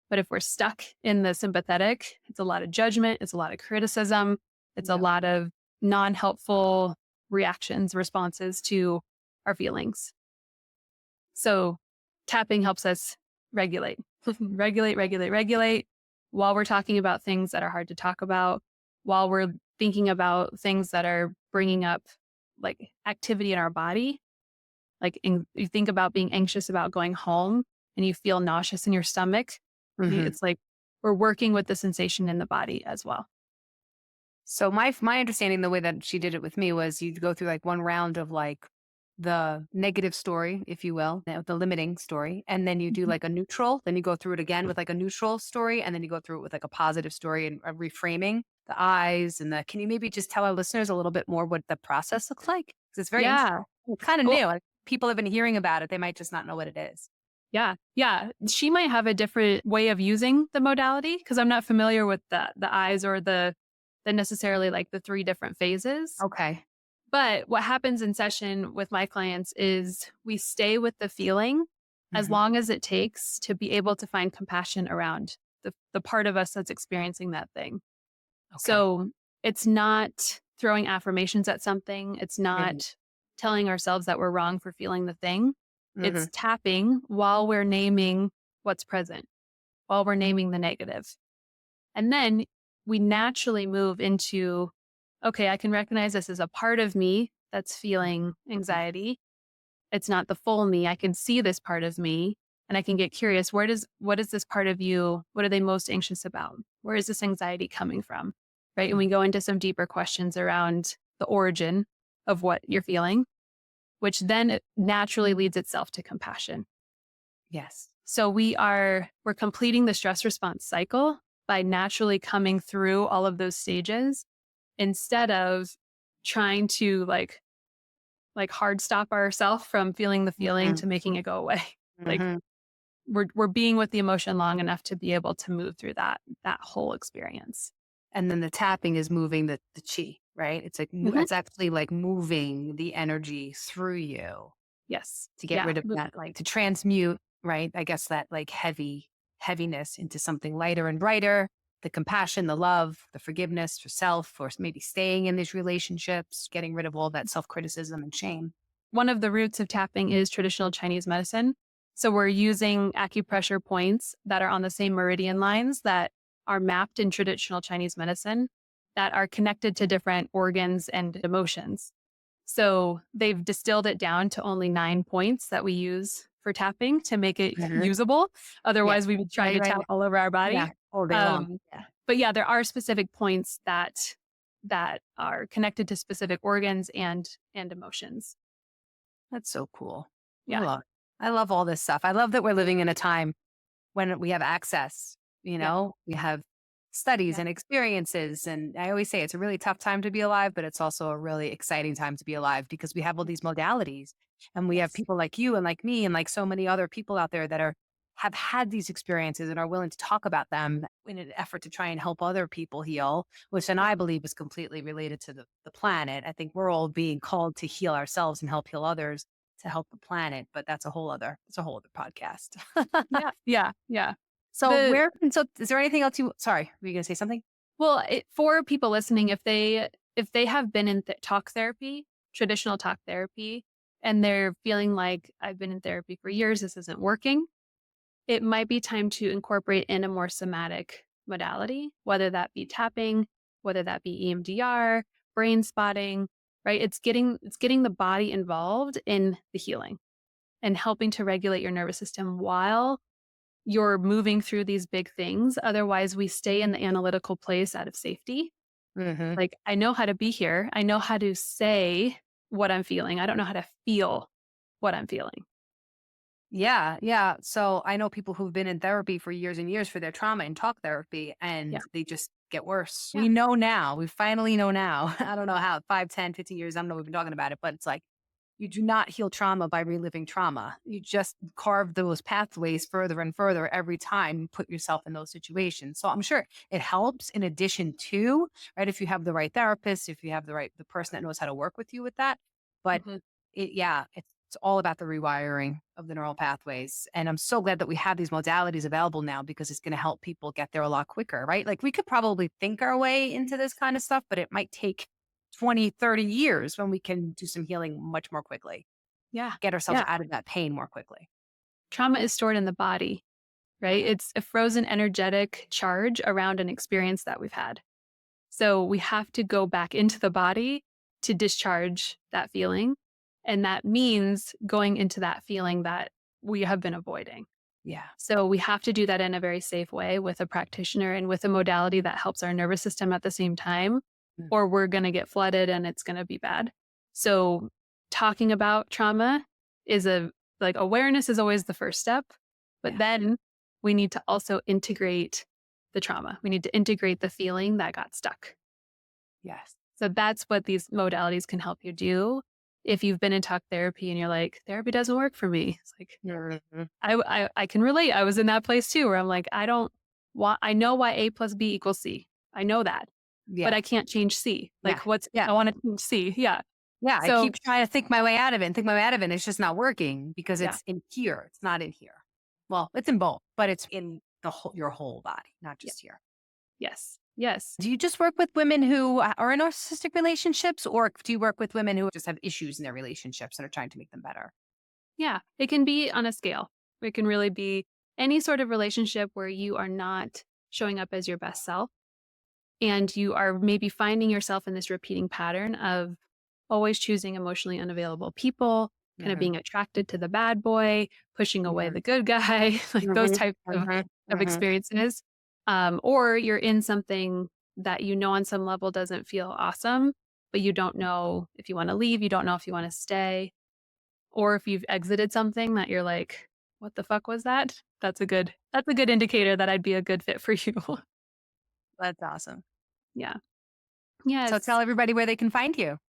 But if we're stuck in the sympathetic, it's a lot of judgment, it's a lot of criticism, it's a Yep. lot of non-helpful reactions, responses to our feelings. So tapping helps us regulate, regulate while we're talking about things that are hard to talk about, while we're thinking about things that are bringing up like activity in our body. Like you think about being anxious about going home and you feel nauseous in your stomach. Hmm. It's like we're working with the sensation in the body as well. So my understanding, the way that she did it with me, was you'd go through like one round of like the negative story, if you will, the limiting story, and then you do Mhm. like a neutral. Then you go through it again with like a neutral story, and then you go through it with like a positive story and reframing the eyes and the. Can you maybe just tell our listeners a little bit more what the process looks like? Because it's very interesting. Yeah. It's kind of Well, new. Like, people have been hearing about it. They might just not know what it is. yeah. Yeah. She might have a different way of using the modality because I'm not familiar with the eyes or the necessarily like the three different phases. Okay. But what happens in session with my clients is we stay with the feeling as Hmm. long as it takes to be able to find compassion around the part of us that's experiencing that thing. Okay. So it's not throwing affirmations at something. It's Hmm. not telling ourselves that we're wrong for feeling the thing. Hmm. It's tapping while we're naming what's present, while we're naming the negative. And then we naturally move into, okay, I can recognize this as a part of me that's feeling anxiety. It's not the full me. I can see this part of me and I can get curious. What is this part of you? What are they most anxious about? Where is this anxiety coming from? Right. And we go into some deeper questions around the origin of what you're feeling, which then it naturally leads itself to compassion. Yes. So we're completing the stress response cycle by naturally coming through all of those stages instead of trying to like hard stop ourselves from feeling the feeling Hmm. to making it go away. Like Hmm. we're being with the emotion long enough to be able to move through that whole experience. And then the tapping is moving the chi, right? It's like Mhm. it's actually like moving the energy through you Yes. to get Yeah. rid of that, like to transmute, right? I guess that like heaviness into something lighter and brighter. The compassion, the love, the forgiveness for self, or maybe staying in these relationships, getting rid of all that self criticism and shame. One of the roots of tapping is traditional Chinese medicine. So we're using acupressure points that are on the same meridian lines that are mapped in traditional Chinese medicine that are connected to different organs and emotions. So they've distilled it down to only 9 points that we use for tapping to make it Mhm. usable. Yeah, Otherwise, we would try right, to tap right. all over our Yeah, body. all day long. Um, Yeah, but yeah, there are specific points that are connected to specific organs and emotions. that's so cool. Yeah. I love all this stuff. I love that we're living in a time when we have access, Yep. we have studies Yeah. and experiences. And I always say it's a really tough time to be alive, but it's also a really exciting time to be alive because we have all these modalities and we have Yes. people like you and like me and like so many other people out there that have had these experiences and are willing to talk about them in an effort to try and help other people heal, which then Yeah. I believe is completely related to the planet. I think we're all being called to heal ourselves and help heal others to help the planet, but it's a whole other podcast. Yeah. Yeah. Yeah. So The is there anything else sorry, were you gonna say something? well, for people listening, if they have been in talk therapy, traditional talk therapy, and they're feeling like I've been in therapy for years, this isn't working, it might be time to incorporate in a more somatic modality, whether that be tapping, whether that be EMDR, brain spotting, right? It's getting the body involved in the healing and helping to regulate your nervous system while you're moving through these big things. Otherwise, we stay in the analytical place out of safety. Hmm. Like, I know how to be here. I know how to say what I'm feeling. I don't know how to feel what I'm feeling. Yeah, yeah. So I know people who've been in therapy for years and years for their trauma and talk therapy, Yeah. and they just get worse. Yeah. We know now. We finally know now. I don't know how, 5, 10, 15 years. I don't know we've been talking about it, but it's like you do not heal trauma by reliving trauma. You just carve those pathways further and further every time you put yourself in those situations. So I'm sure it helps in addition to, right, if you have the right therapist, if you have the person that knows how to work with you with that. But Mhm. yeah, it's all about the rewiring of the neural pathways. And I'm so glad that we have these modalities available now because it's going to help people get there a lot quicker, right? Like we could probably think our way into this kind of stuff, but it might take 20, 30 years when we can do some healing much more quickly, Yeah. get ourselves Yeah. out of that pain more quickly. Trauma is stored in the body, right? Mhm. It's a frozen energetic charge around an experience that we've had. So we have to go back into the body to discharge that feeling. And that means going into that feeling that we have been avoiding. Yeah. So we have to do that in a very safe way with a practitioner and with a modality that helps our nervous system at the same time, Mm. or we're going to get flooded and it's going to be bad. So talking about trauma is like awareness is always the first step, but Yeah. then we need to also integrate the trauma. We need to integrate the feeling that got stuck. Yes. So that's what these modalities can help you do. If you've been in talk therapy and you're like, therapy doesn't work for me, it's like, Mhm. I can relate. I was in that place too, where I'm like, I know why A plus B equals C. I know that, but Yeah. I can't change C. Yeah. Like, Yeah. I want to change C. Yeah. Yeah. I So, keep trying to think my way out of it and think my way out of it. And it's just not working because yeah. it's in here. It's not in here. Well, it's in both, but it's in your whole body, not Yeah. just here. Yes. Yes. Do you just work with women who are in narcissistic relationships, or do you work with women who just have issues in their relationships and are trying to make them better? Yeah. It can be on a scale. It can really be any sort of relationship where you are not showing up as your best self and you are maybe finding yourself in this repeating pattern of always choosing emotionally unavailable people, kind of Hmm. being attracted to the bad boy, pushing away Yeah. the good guy, like those Hmm. types Hmm. of Hmm. experiences. Or you're in something that you know on some level doesn't feel awesome, but you don't know if you want to leave, you don't know if you want to stay, or if you've exited something that you're like, what the fuck was that? That's a good indicator that I'd be a good fit for you. That's awesome. Yeah. So Yes. tell everybody where they can find you.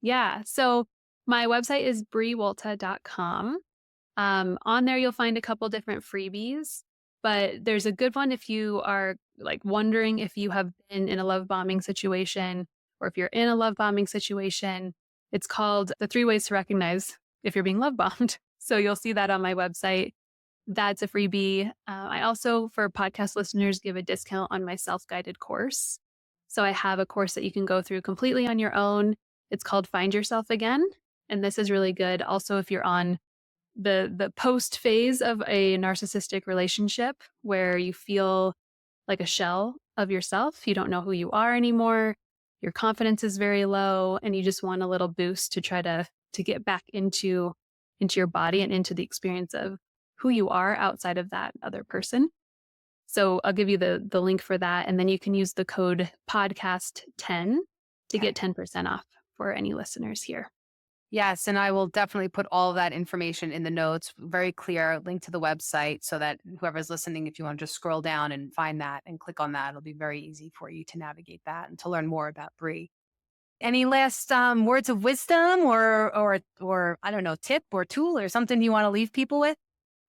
Yeah. So my website is brewolta.com. On there, you'll find a couple different freebies, but there's a good one if you are like wondering if you have been in a love bombing situation or if you're in a love bombing situation. It's called The 3 Ways to Recognize If You're Being Love Bombed. So you'll see that on my website. That's a freebie. I also, for podcast listeners, give a discount on my self guided course. So I have a course that you can go through completely on your own. It's called Find Yourself Again. And this is really good. Also, if you're on the post phase of a narcissistic relationship where you feel like a shell of yourself, you don't know who you are anymore, your confidence is very low, and you just want a little boost to try to get back into your body and into the experience of who you are outside of that other person. So I'll give you the link for that, and then you can use the code podcast10 to Okay. get 10% off for any listeners here. Yes, and I will definitely put all of that information in the notes, very clear link to the website so that whoever's listening, if you want to just scroll down and find that and click on that, it'll be very easy for you to navigate that and to learn more about Bre. Any last words of wisdom or I don't know, tip or tool or something you want to leave people with?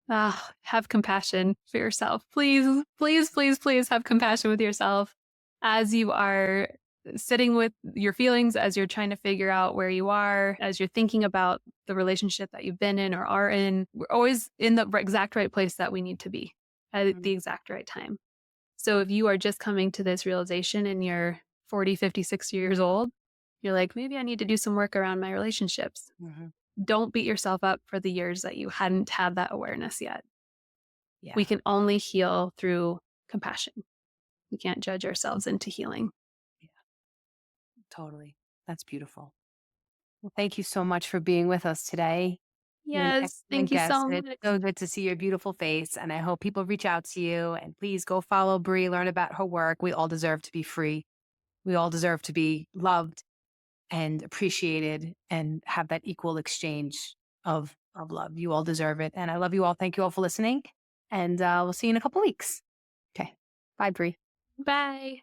Have compassion for yourself. Please, please, please, please have compassion with yourself as you are sitting with your feelings, as you're trying to figure out where you are, as you're thinking about the relationship that you've been in or are in. We're always in the exact right place that we need to be at Mhm. the exact right time. So if you are just coming to this realization and you're 40, 50, 60 years old, you're like, maybe I need to do some work around my relationships. Mhm. Don't beat yourself up for the years that you hadn't had that awareness yet. Yeah. We can only heal through compassion. We can't judge ourselves into healing. Yeah, totally. That's beautiful. Well, thank you so much for being with us today. You're an Yes, thank excellent you guest, so and it's much. so good to see your beautiful face. And I hope people reach out to you. And please go follow Bre, learn about her work. We all deserve to be free. We all deserve to be loved and appreciated and have that equal exchange of love. You all deserve it. And I love you all. Thank you all for listening. And we'll see you in a couple weeks. Okay. Bye, Bre. Bye.